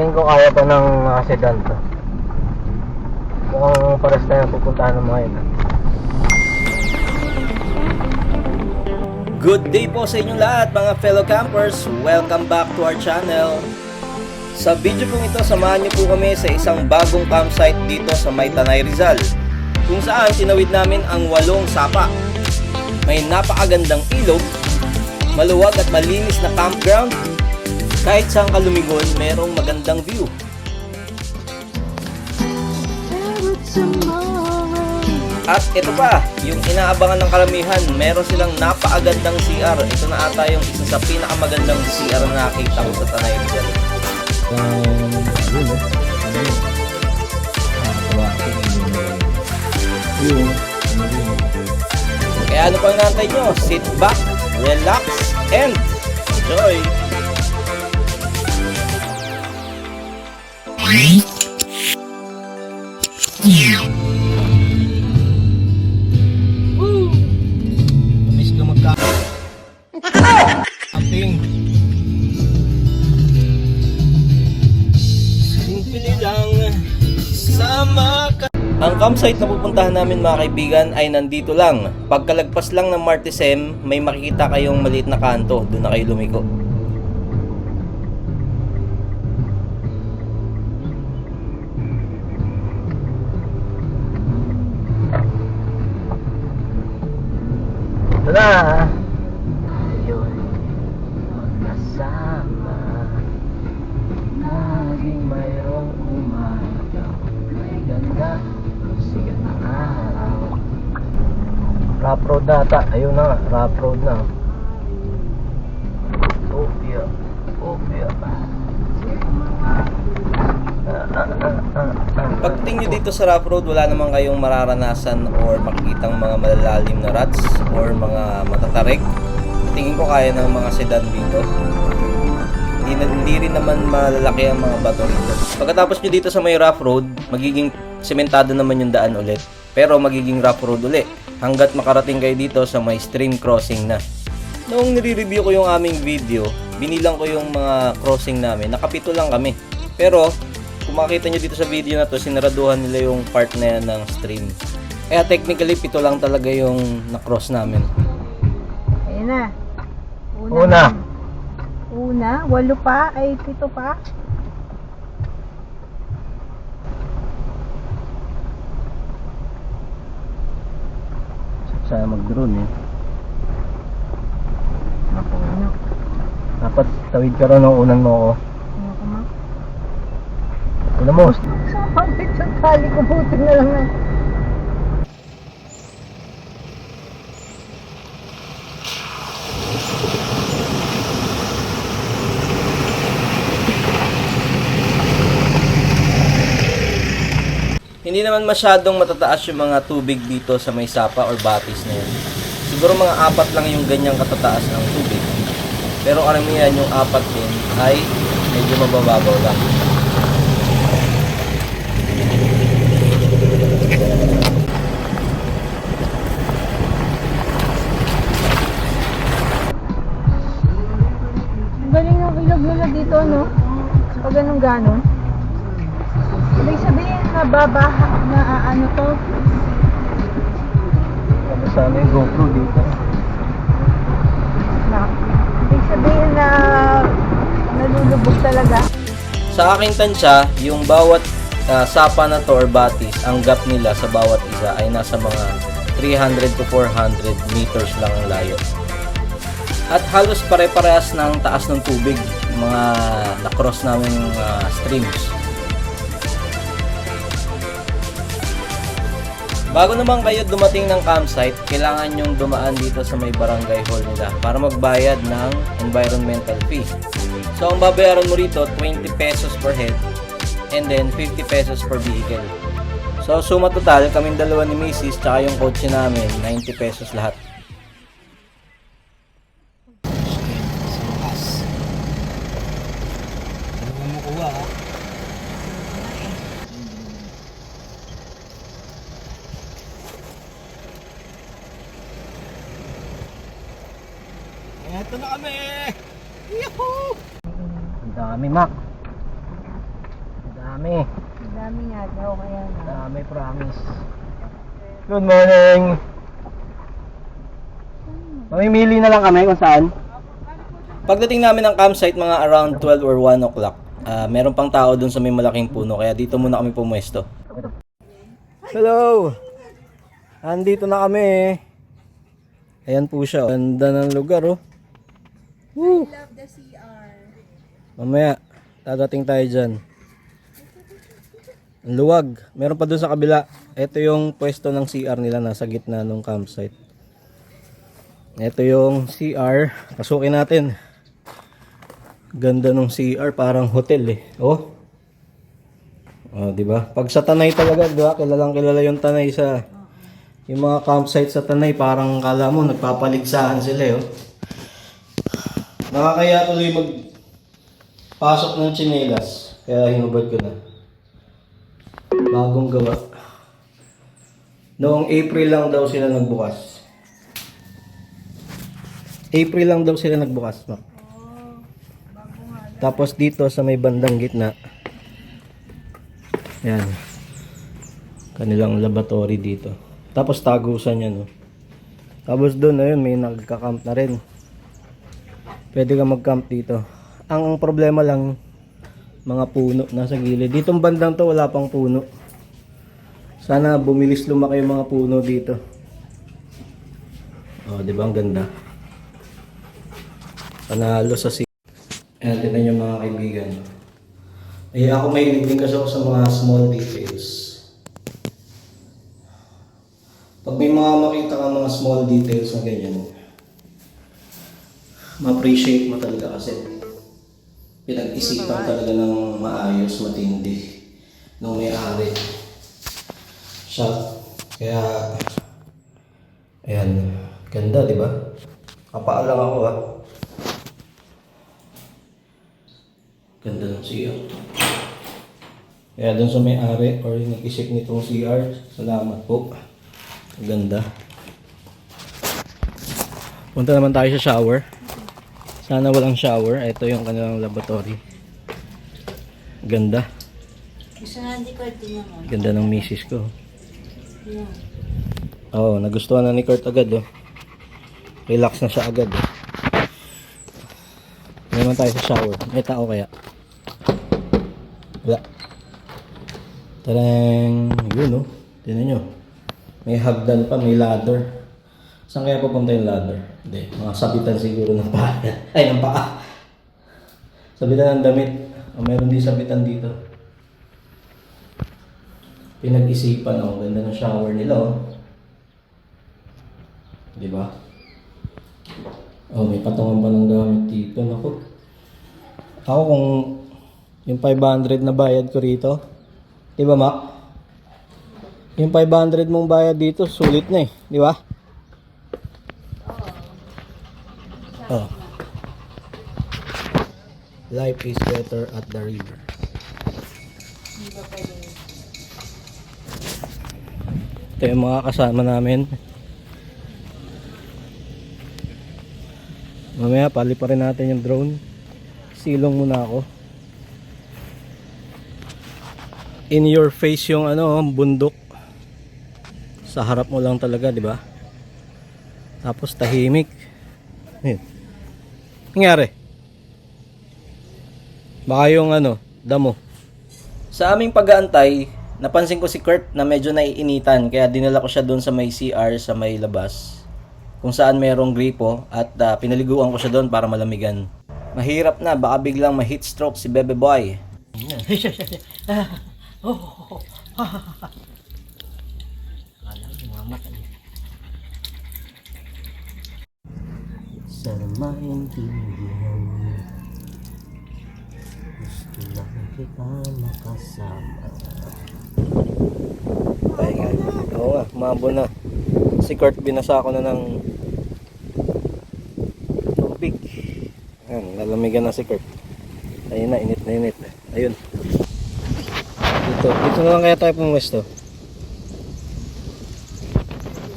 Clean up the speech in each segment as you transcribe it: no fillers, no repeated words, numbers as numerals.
Tingin ko kaya pa ng sedan to. Mukhang pares na yung pupuntahan ng mga yun. Good day po sa inyong lahat mga fellow campers. Welcome back to our channel. Sa video pong ito, samahan niyo po kami sa isang bagong campsite dito sa May Tanay, Rizal, kung saan tinawid namin ang 8 sapa. May napakagandang ilog, maluwag at malinis na campground. Kahit saan ka lumingon, merong magandang view. At ito pa, yung inaabangan ng karamihan, meron silang napakagandang CR. Ito na ata yung isa sa pinakamagandang CR na nakita ko sa Tanay, Rizal. Kaya ano pang nantay nyo? Sit back, relax, and enjoy! Miss ko camping. Simple lang sama ka. Ang campsite na pupuntahan namin mga kaibigan ay nandito lang. Pagkalagpas lang ng Martesem, may makikita kayong maliit na kanto. Doon na kayo lumiko. Ito na. Ayo'y magkasama. Laging mayroong umaga. May ganda. Sigat ng araw. Rough road na ata. Ayun na nga. Rough road na. Opia. Opia. Pagdating nyo dito sa rough road, wala naman kayong mararanasan or makikitang mga malalalim na ruts or mga matatarik. Tingin ko kaya ng mga sedan dito. Hindi rin naman malalaki ang mga bato rito. Pagkatapos nyo dito sa may rough road, magiging sementado naman yung daan ulit. Pero magiging rough road ulit hanggat makarating kayo dito sa may stream crossing na. Noong nire-review ko yung aming video, binilang ko yung mga crossing namin. Nakapito lang kami. Pero kung makita nyo dito sa video na to, sinaraduhan nila yung part na yan ng stream. Kaya technically, 7 lang talaga yung na-cross namin. Ayun na. Una. Una, 8 pa, ay 7 pa. Sana mag-drone eh. Ako, ano? Dapat tawid ka rin ng unang mo ako. Ano ko ma? Una mo. Sabi sa tali ko, buti na lang na. Hindi naman masyadong matataas yung mga tubig dito sa may sapa or batis na yan. Siguro mga 4 lang yung ganyang katataas ng tubig. Pero karamihan yung 4 din ay medyo mabababaw lang. Galing ng ilog nila dito, no? Pag anong ganon. Ibig sabihin na babaha na ano to. Ano sana yung GoPro dito? Na, ibig sabihin na nalulubog talaga. Sa aking tansya, yung bawat sapa na to or batis, ang gap nila sa bawat isa ay nasa mga 300 to 400 meters lang ang layo. At halos pare-parehas ng taas ng tubig, mga na-cross namin streams. Bago naman kayo dumating ng campsite, kailangan nyong dumaan dito sa may barangay hall nila para magbayad ng environmental fee. So ang babayaran mo rito, 20 pesos per head and then 50 pesos per vehicle. So suma total, kaming dalawa ni Macy's tsaka yung kotse namin, 90 pesos lahat. Eto na kami! Yahoo! Ang dami, Mac. Dami. Dami nga daw, kaya na. Dami, promise. Good morning. Mamimili na lang kami kung saan. Pagdating namin ng campsite, mga around 12 or 1 o'clock, meron pang tao dun sa may malaking puno, kaya dito muna kami pumuesto. Hello! Andito na kami. Ayan po siya. Ganda ng lugar, oh. Woo! Love the CR. Mamaya, dadating tayo dyan. Ang luwag. Meron pa dun sa kabila. Ito yung pwesto ng CR nila, nasa gitna ng campsite. Ito yung CR. Pasukin natin. Ganda ng CR, parang hotel eh. Oh. Oh, di ba? Pag sa Tanay talaga, di ba? Kilalang kilala yung Tanay sa yung mga campsite sa Tanay, parang kala mo nagpapaligsahan sila eh. Oh. Nakakaya tuloy magpasok ng tsinelas. Kaya hinubad ko na. Bagong gawa. Noong April lang daw sila nagbukas. April lang daw sila nagbukas. No? Tapos dito sa may bandang gitna. Yan. Kanilang laboratory dito. Tapos tagusan yan. No? Tapos doon, ayun, may nagka-camp na rin. Pwede ka mag-camp dito. Ang problema lang, mga puno nasa gilid. Ditong bandang to wala pang puno. Sana bumilis lumaki yung mga puno dito. Oh, di ba ang ganda? Panalo sa ayan, tignan nyo mga kaibigan. Eh, ako mahilig din kasi ako sa mga small details. Pag may mga makita ka mga small details na ganyan, ma-appreciate mo talaga kasi pinag-isipan talaga ng maayos, matindi nung may-ari siya. Kaya, ayan, ganda, di ba? Kapaalang ako, ha? Ganda ng CR. Kaya dun sa may-ari or yung nag-isip nitong CR, salamat po. Ganda. Punta naman tayo sa shower. Sana walang shower. Ito yung kanilang laboratory. Ganda. Ganda ng misis ko. Oh, nagustuhan na ni Kurt agad, oh. Relax na siya agad, oh. Naman tayo sa shower. May tao kaya? Wala. Tarang, yun, oh. Tignan nyo. May hagdan pa, may ladder. Saan kaya pupunta yung ladder? Hindi, mga sabitan siguro ng paa. Ay, ng paa. Sabitan ng damit. O, meron din sabitan dito. Pinag-isipan, oh. Ganda ng shower nila, oh. Diba? Oh, may patungan pa ng gamit dito. Naku. Ako kung yung 500 na bayad ko rito. Diba, Mac? Yung 500 mong bayad dito, sulit na eh. Diba? Oh. Life is better at the river. Ito yung mga kasama namin. Mamaya pali pa rin natin yung drone. Silong muna ako. In your face yung ano, bundok. Sa harap mo lang talaga, di ba? Tapos tahimik. Ayun. Nangyari? Baka yung ano, damo. Sa aming pag-aantay, napansin ko si Kurt na medyo naiinitan, kaya dinala ko siya doon sa may CR sa may labas, kung saan mayroong gripo, at pinaliguan ko siya doon para malamigan. Mahirap na, baka biglang ma-heat stroke si Bebe Boy. Sana maintindihan, gusto lang kita makasama. Pahinga. Oo nga, umabo na. Si Kurt, binasa ko na ng tubig. Ayan, nalamigan na si Kurt. Ayun na, init na init. Ayun. Dito na lang kaya tayo pumuwesto.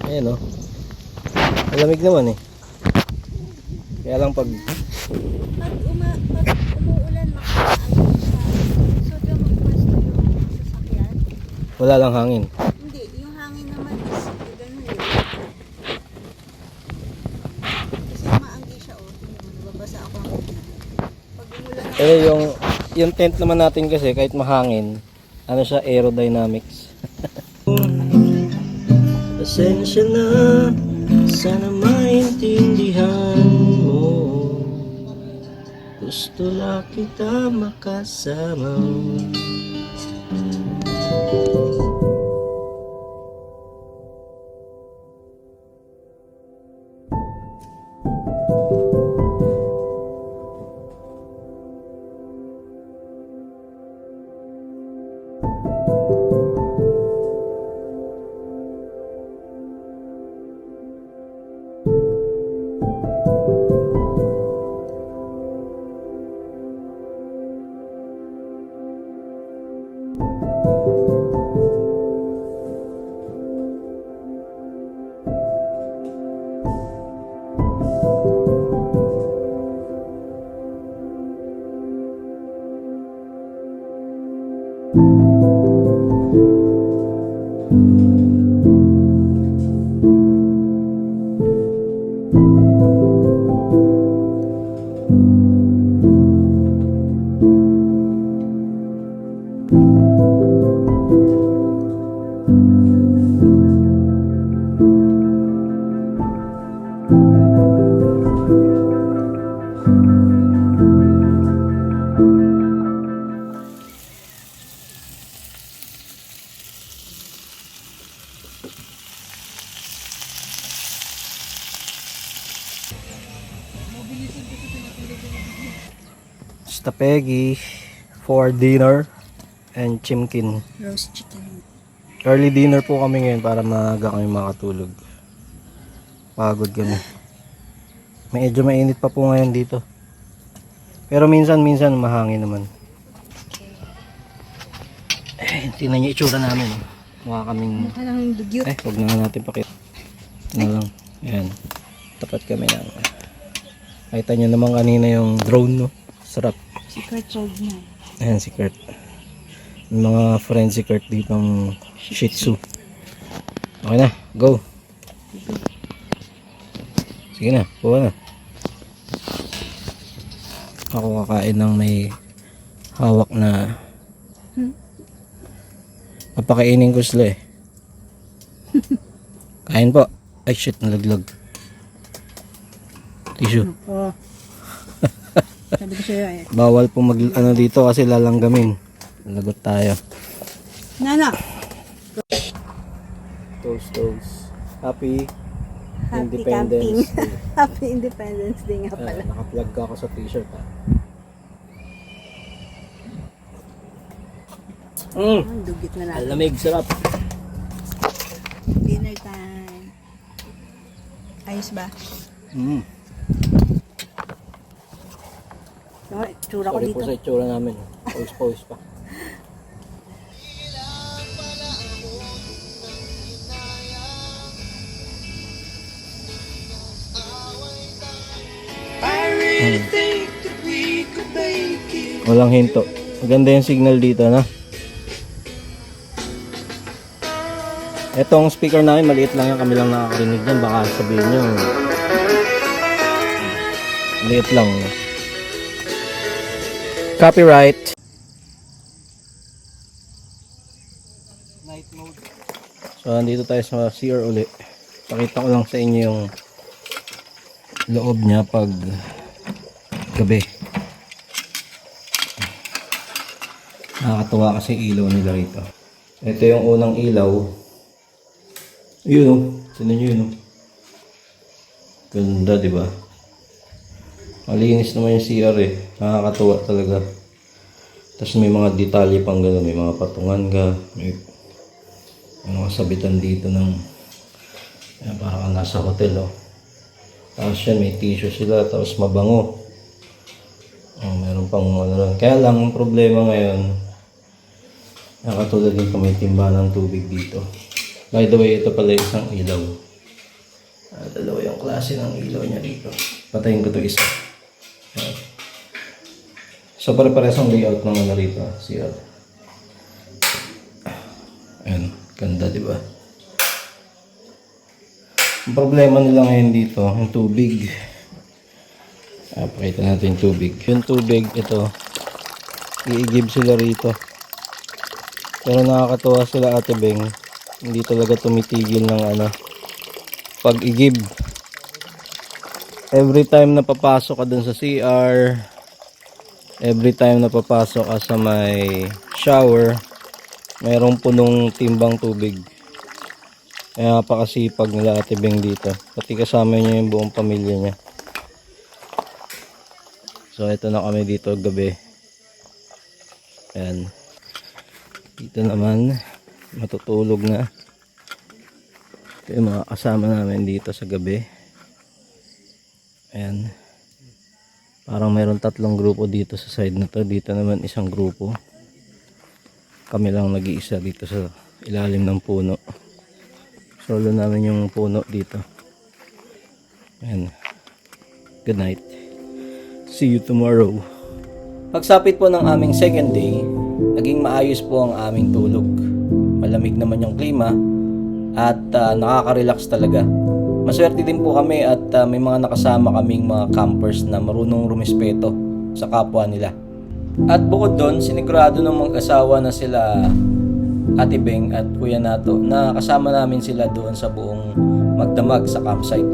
Ayan, oh. Malamig naman eh. Kaya lang pag Pag umuulan, makakaano siya. So, diyan magpwesto yung Wala lang hangin. Hindi, yung hangin naman is ganun eh. Kasi maanggi siya oh. Nababasa ako ang pag umulan na. Eh yung tent naman natin kasi kahit mahangin, ano siya, aerodynamics. Pasensya na, sana maintindihan mo. Gusto lang kita makasama. Stapegi for dinner and chimkin. Roast chicken. Early dinner po kami ngayon para maaga kami makatulog. Pagod kami. Medyo mainit pa po ngayon dito. Pero minsan mahangin naman. Eh, tingnan niyo itsura namin. Mukha kaming... Mukha lang yung dugyot. Huwag na nga natin pakita. Ano lang. Ayan. Tapat kami ng... Nakita niyo naman kanina yung drone, no? Sarap. Si Kurt sold na. Ayan si Kurt. Yung mga friends si Kurt dito ng Shih Tzu. Okay na, go. Sige na, kuha na. Ako kakain ng may hawak na papakainin ko sila eh. Kain po. Ay shit, nalaglag. Tissue. Oo. Sabi ko sa'yo eh. Bawal po mag ano dito kasi lalanggamin. Lagot tayo. Nana! Toast. Happy Happy Independence camping. Happy Independence Day nga pala. Naka-plug ka ako sa t-shirt ha. Ang dugit na natin. Lamig, sarap. Dinner time. Ayos ba? No, tsura ko Sorry dito. po sa itsura namin. Pause pa. Walang hinto. Maganda yung signal dito, na. Etong speaker namin, maliit lang yan. Kami lang nakakarinig dyan. Baka sabihin nyo. Maliit lang. Copyright. Night mode. So, andito tayo sa CR uli. Pakita ko lang sa inyo yung loob niya pag gabi. Nakakatuwa kasi ilaw nila rito. Ito yung unang ilaw. Yun o. Tinan nyo yun o. Ganda, diba? Malinis naman yung CR eh. Nakakatuwa talaga. Tapos may mga detalye pang gano'n. May mga patungan ka. May mga sabitan dito ng parang nasa hotel oh. Tapos yan, may tissue sila. Tapos mabango. Meron pang ano lang. Kaya lang, ang problema ngayon, nakatulad dito may timba ng tubig dito. By the way, ito pala isang ilaw. Dalawa yung klase ng ilaw niya dito. Patayin ko ito isa. So pare-pares ang layout ng ano rito. CR. Ayan, ganda, di ba? Ang problema nila ngayon dito, yung tubig. Pakita natin yung tubig. Yung tubig, ito, iigib sila rito. Pero nakakatuwa sila, Ate Beng. Hindi talaga tumitigil ng pag-igib. Every time na papasok ka dun sa CR, every time na papasok ka sa may shower, mayroong punong timbang tubig. Kaya napakasipag nila Ate Beng dito. Pati kasama niya yung buong pamilya niya. So ito na kami dito gabi. Ayan. Dito naman matutulog na. Ito yung mga kasama namin dito sa gabi. Ayan. Parang mayroon 3 grupo dito sa side na to. Dito naman isang grupo. Kami lang nag-iisa dito sa ilalim ng puno. Solo namin yung puno dito. Ayan. Good night. See you tomorrow. Pagsapit po ng aming second day, naging maayos po ang aming tulog. Malamig naman yung klima at nakaka-relax talaga. Maswerte din po kami at may mga nakasama kaming mga campers na marunong rumispeto sa kapwa nila. At bukod doon, sinigurado ng mag-asawa na sila Ate Beng at Kuya Nato na kasama namin sila doon sa buong magdamag sa campsite.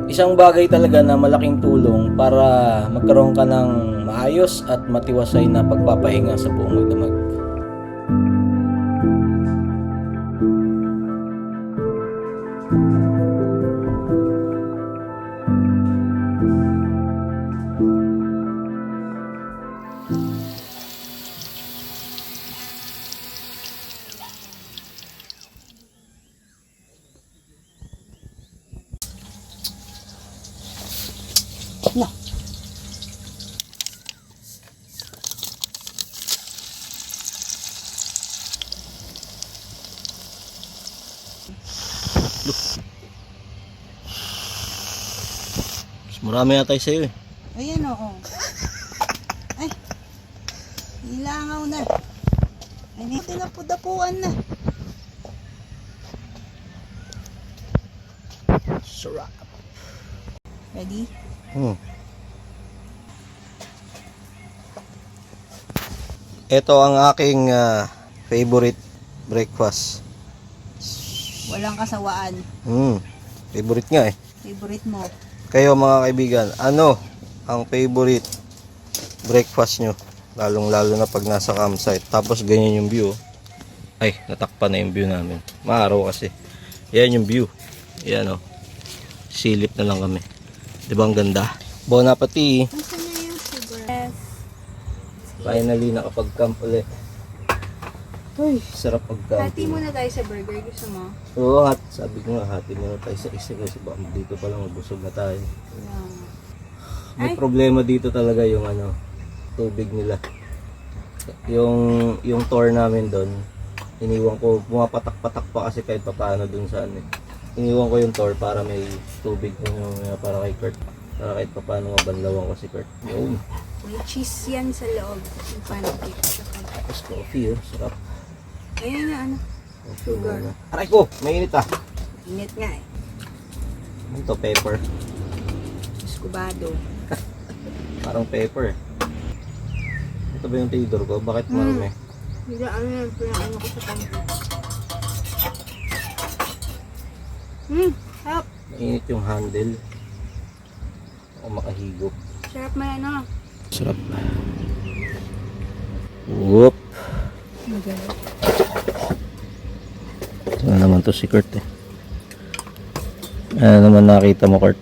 Isang bagay talaga na malaking tulong para magkaroon ka ng maayos at matiwasay na pagpapahinga sa buong magdamag. Mas marami yata sa'yo eh. Ayan oo. Ay, nilangaw na. Ay, tinapudapuan na. Sarap. Ready? Ito ang aking favorite breakfast. Walang kasawaan. Favorite nga eh. Favorite mo. Kayo mga kaibigan, ano ang favorite breakfast nyo? Lalong lalo na pag nasa campsite. Tapos ganyan yung view. Ay, natakpan na yung view namin. Maaraw kasi. Yan yung view. Yan o. Silip na lang kami. Diba ang ganda? Bon appetit. Nasaan na yung sugar? Finally nakapag-camp ulit. Uy, sarap pagka. Hati muna tayo sa burger. Gusto mo? Oo, sabi ko nga, hati muna tayo sa isa kasi baka dito pa lang mabusog na tayo. May problema dito talaga yung tubig nila. Yung tour namin doon, iniwan ko, pumapatak-patak pa kasi kahit papaano doon sa iniwan ko yung tour para may tubig para kay Kurt. Para kahit papaano mabanlawan ko si Kurt. Yun. May cheese yan sa loob. Yung pancake. Tapos coffee, sarap. Ayun na sugar. Aray ko, mainit ah. Init nga eh. Ito, pepper. Escobado. Parang pepper eh. Ito ba yung tinidor ko? Bakit marumi? Hindi ano yan. Pinakaano ko sa pancake. Sarap. Mainit yung handle. Ako makahigop. Sarap may Sarap. Whoop. Magaling. Ito na naman to si Kurt eh. Ano naman nakita mo, Kurt?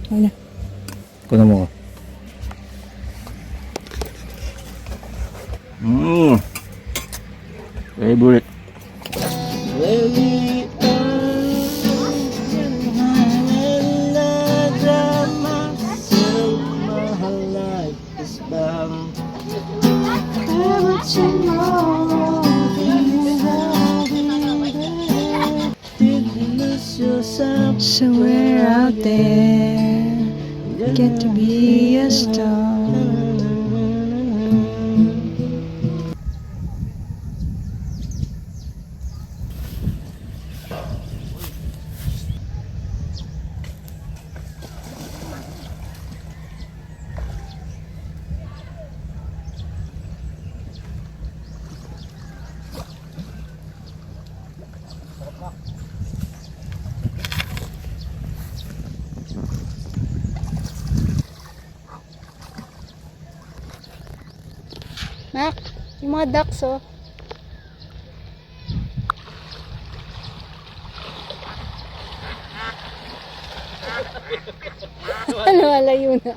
Wala. Kuna mo ko. Favorite. Somewhere out there, get to be a star. Nak, yung mga ducks oh. Ano, alayo na.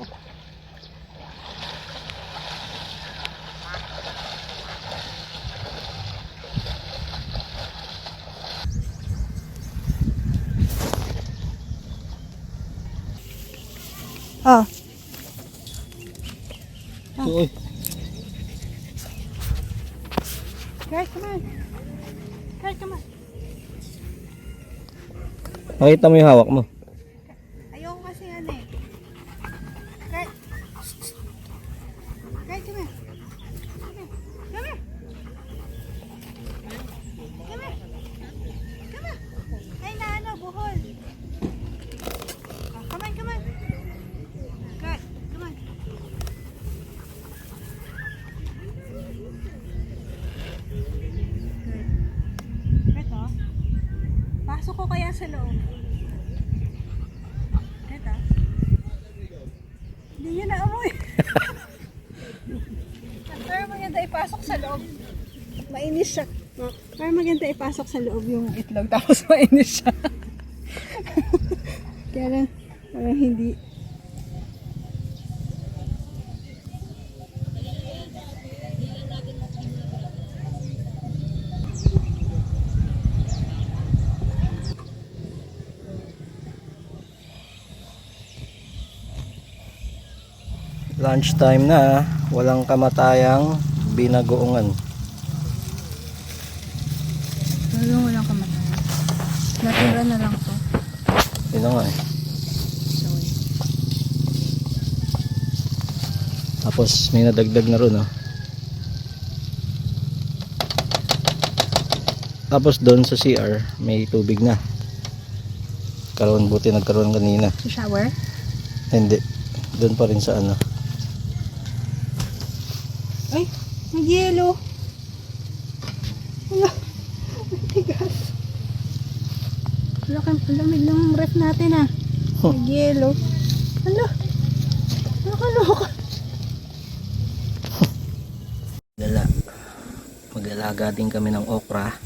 Oh, Uy, Kurt, come on. Kurt, come on. nakita mo yung hawak mo. Ayoko kasi ano eh. Kurt. Kurt, come here. Come here. Come here. Come here. Come on. Ay, na ano, buhol. Oh, come on, come on. Kurt, come on. Kurt, oh. Pasok ko kaya sa loob. Kurt, oh. Hindi niya naamoy. Pero maganda ipasok sa loob. Mainis siya. Pero maganda ipasok sa loob yung itlog tapos mainis siya. Kaya lang, parang hindi. Lunch time na, walang kamatayang binagoongan. Talagang walang kamatay. Natira na lang to. Yun na nga eh. Sorry. Tapos may nadagdag na ron, oh. Tapos doon sa CR may tubig na. Buti nagkaroon kanina. Sa shower? Hindi, doon pa rin sa ano. Ay, nag-yellow. Wala. Matigas. Wala kang lamig ng ref natin ah. Nag-yellow. Hala. Nakaloka. Mag-alaga din kami ng okra.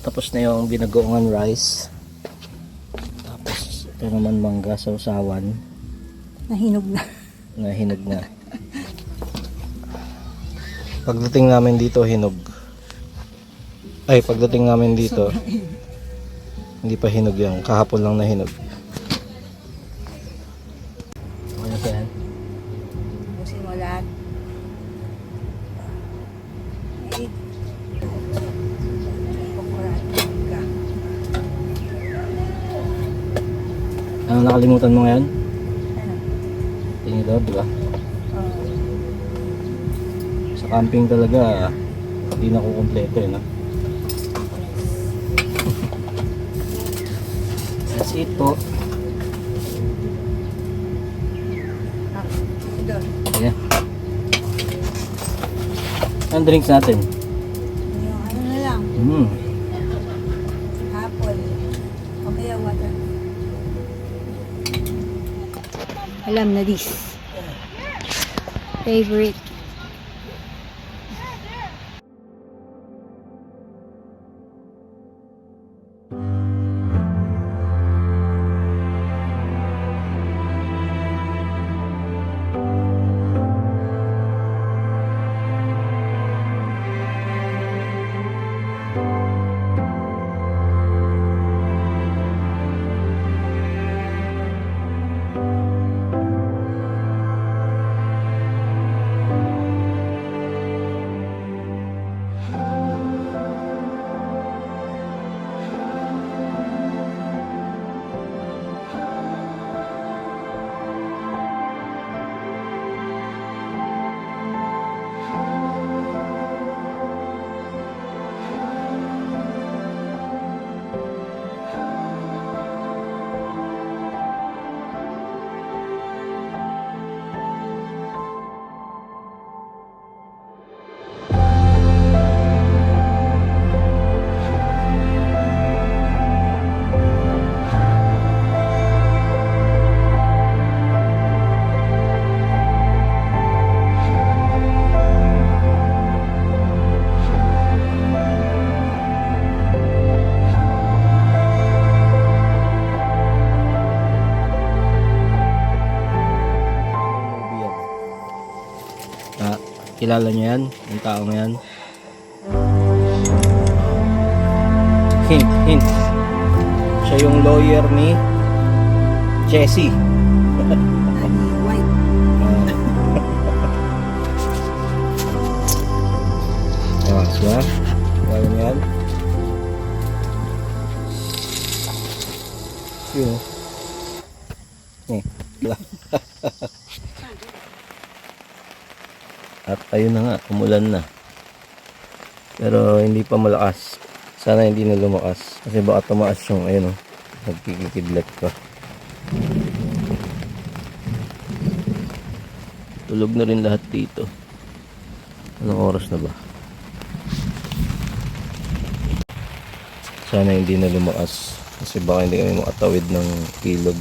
Tapos na yung binagoongan rice. Tapos ito naman mangga sa usawan. Nahinog na. Nahinog na. Pagdating namin dito hinog. Ay, pagdating namin dito hindi pa hinog yan. Kahapon lang nahinog. Ano ba yan? Busin mo lahat. Ay. Ano nakalimutan mo ngayon? Ano? Tinidor, di ba? Oh. Sa camping talaga hindi na kukumpleto eh, no? That's it po. Ah, doon. Yeah. Ang drinks natin? Yung ano na lang. Apple. O kaya water. Alam na this. Favorite. Kilala niyo yan? Yung tao na yan? Hint. Siya yung lawyer ni Jessie. Siya? Kilala niyo yan? Yun. At ayun na nga, umulan na. Pero hindi pa malakas. Sana hindi na lumakas. Kasi baka tumaas yung, ayun o, nagkikikidlat ko. Tulog na rin lahat dito. Anong oras na ba? Sana hindi na lumakas. Kasi baka hindi kami makatawid ng ilog.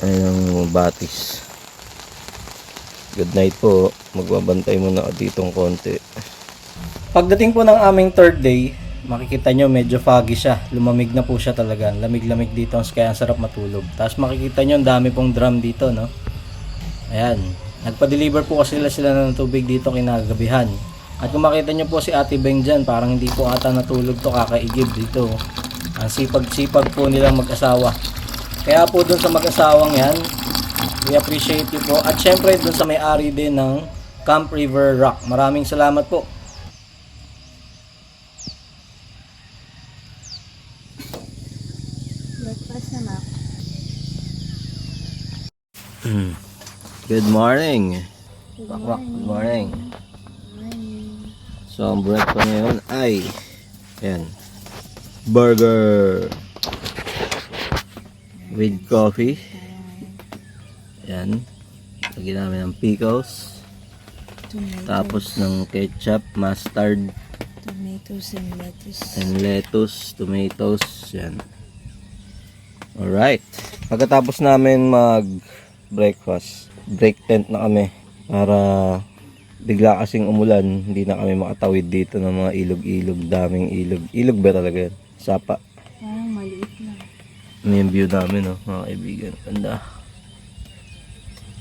Ay ng batis. Good night po. Magbabantay muna ako ditong konti. Pagdating po ng aming third day, makikita nyo medyo foggy siya. Lumamig na po siya talaga. Lamig-lamig dito, kaya ang sarap matulog. Tapos makikita nyo ang dami pong drum dito, no? Ayan. Nagpa-deliver po kasi sila ng tubig dito kinagabihan. At kung makita nyo po si Ate Beng dyan, parang hindi po ata natulog to, kakaigib dito. Ang sipag-sipag po nilang mag-asawa. Kaya po dun sa mag-asawang yan, we appreciate you po. At syempre dun sa may-ari din ng Camp River Rock. Maraming salamat po. Breakfast na, Mac. Good morning. Pak, good morning. So ang breakfast ngayon ay ayan, burger with coffee. Ayan, lagyan namin ng pickles, tapos ng ketchup, mustard, Tomatoes and lettuce. and lettuce, tomatoes. Ayan. Alright, pagkatapos namin mag breakfast, break tent na kami para bigla kasing umulan, hindi na kami makatawid dito ng mga ilog-ilog, daming ilog. Ilog ba talaga yan? Sapa. Parang maliit lang. Ano yung view namin, no, mga kaibigan. Ganda.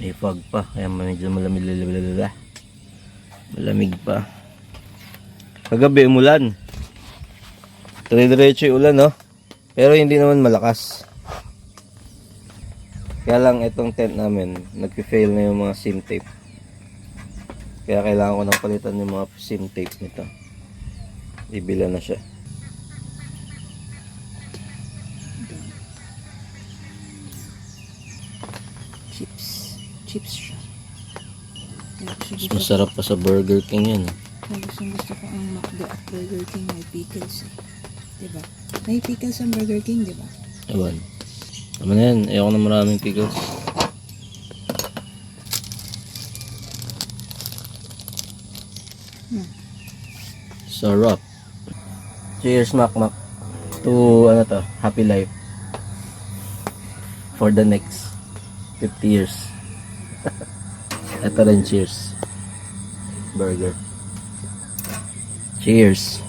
May fog pa, kaya medyo malamig pa. Kagabi umulan. Dire-diretso yung ulan, no? Pero hindi naman malakas. Kaya lang itong tent namin, nag-fail na yung mga sim tape. Kaya kailangan ko nang palitan yung mga sim tape nito. Ibila na siya. Chips siya. Mas masarap pa sa Burger King yan. Gusto ko ang McDo at Burger King may pickles. Diba? May pickles ang Burger King, diba? Ewan. Tama na yan. Ayoko na maraming pickles. Sarap. Cheers, Mac. To, ano to, happy life. For the next 50 years. Ito rin, cheers. Burger. Cheers.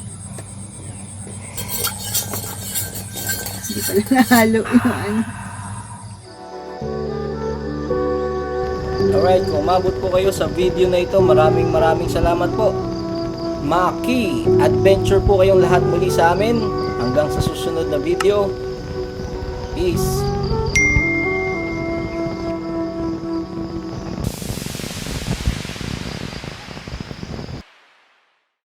Hindi pala nahalo yung ano. Alright, kung umabot po kayo sa video na ito, maraming salamat po. Maki adventure po kayong lahat muli sa amin. Hanggang sa susunod na video. Peace.